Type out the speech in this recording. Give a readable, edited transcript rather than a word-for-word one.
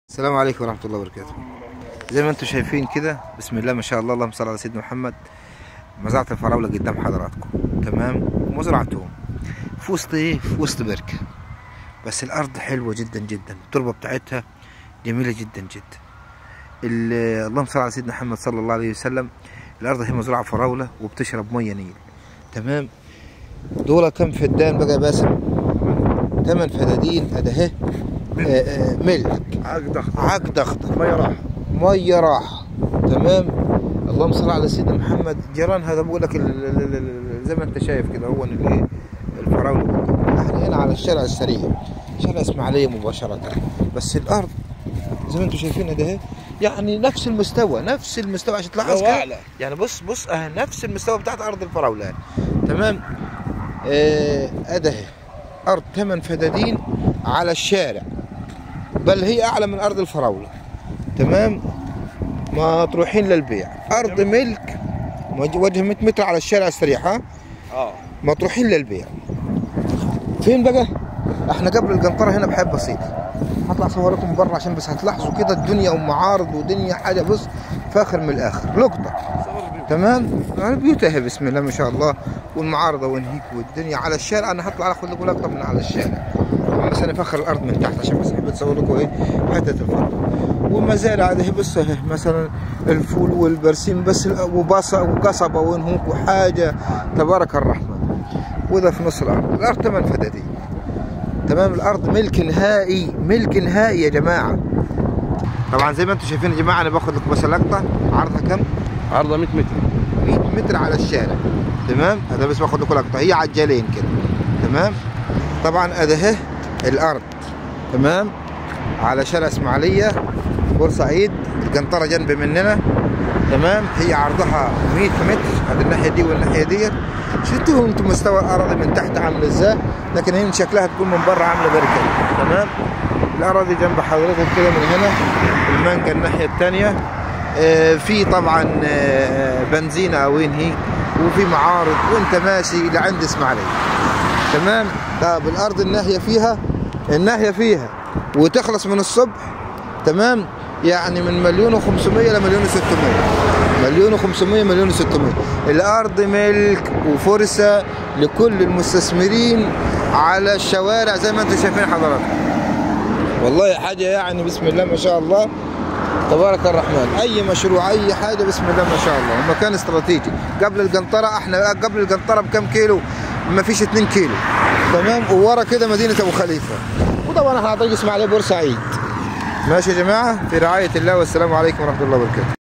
السلام عليكم ورحمة الله وبركاته. زي ما انتم شايفين كده، بسم الله ما شاء الله، اللهم صل على سيدنا محمد. مزرعة الفراولة قدام حضراتكم، تمام. ومزرعتهم في وسط في وسط بركة، بس الأرض حلوة جدا جدا، التربة بتاعتها جميلة جدا جدا. اللهم صل على سيدنا محمد صلى الله عليه وسلم. الأرض هي مزرعة فراولة وبتشرب مية نيل، تمام. دول كم فدان بقى يا باسم؟ 8 فدادين اهي. ملك عقد اخضر، ميه راحه، تمام. اللهم صل على سيدنا محمد. جيران هذا بقول لك زي ما انت شايف كده، هو الفراوله. احنا هنا على الشارع السريع، شارع اسماعيليه مباشره، بس الارض زي ما انتم شايفين ده، يعني نفس المستوى عشان تلاحظ كده. يعني بص نفس المستوى بتاعت ارض الفراوله، تمام. اده ارض 8 فدادين على الشارع، بل هي اعلى من ارض الفراوله، تمام. مطروحين للبيع، ارض ملك وجه 100 متر على الشارع السريع، ها. مطروحين للبيع. فين بقى؟ احنا قبل القنطره هنا بحب بسيطه. هطلع اصور لكم بره عشان بس هتلاحظوا كده الدنيا ومعارض ودنيا حاجه، بص فاخر من الاخر، لقطه، تمام. البيوت اهي بسم الله ما شاء الله، والمعارضه وين هيك، والدنيا على الشارع. انا هطلع اخذ لكم لقطه من على الشارع، بس انا فخر الارض من تحت عشان بس حبيت اصور لكم حته الفرق. والمزارع هذه بص اهي، مثلا الفول والبرسيم بس، وقصبه وين هوك وحاجه تبارك الرحمن. وده في نص الارض 8 فدادين، تمام. الارض ملك نهائي يا جماعه. طبعا زي ما انتم شايفين يا جماعه، انا باخذ لكم بس لقطه. عرضها كم؟ عرضها 100 متر، 100 متر على الشارع، تمام. هذا بس باخذ لكم لقطه، هي عجالين كده، تمام. طبعا اهي الارض، تمام، على شارع اسماعيليه بورسعيد، القنطره جنب مننا، تمام. هي عرضها 100 متر، هذه الناحيه دي والناحيه دي. شفتوا انتم مستوى الاراضي من تحت عامل ازاي، لكن هي من شكلها تكون من بره عامله بركه، تمام. الاراضي جنب حضرتك كده من هنا، المانجا الناحيه الثانيه. في طبعا بنزينه او وين هي، وفي معارض وانت ماشي لعند اسماعيليه، تمام. طب الارض الناحيه فيها وتخلص من الصبح، تمام. يعني من 1,500,000 ل 1,600,000، 1,500,000 1,600,000. الارض ملك وفرصه لكل المستثمرين على الشوارع زي ما انتم شايفين حضراتكم. والله حاجه يعني بسم الله ما شاء الله تبارك الرحمن. اي مشروع اي حاجه بسم الله ما شاء الله. مكان استراتيجي. قبل القنطره، احنا قبل القنطره بكم كيلو؟ ما فيش 2 كيلو، تمام. وورا كده مدينه ابو خليفه، وطبعا احنا على طريق اسماعيليه بورسعيد. ماشي يا جماعه، في رعايه الله، والسلام عليكم ورحمه الله وبركاته.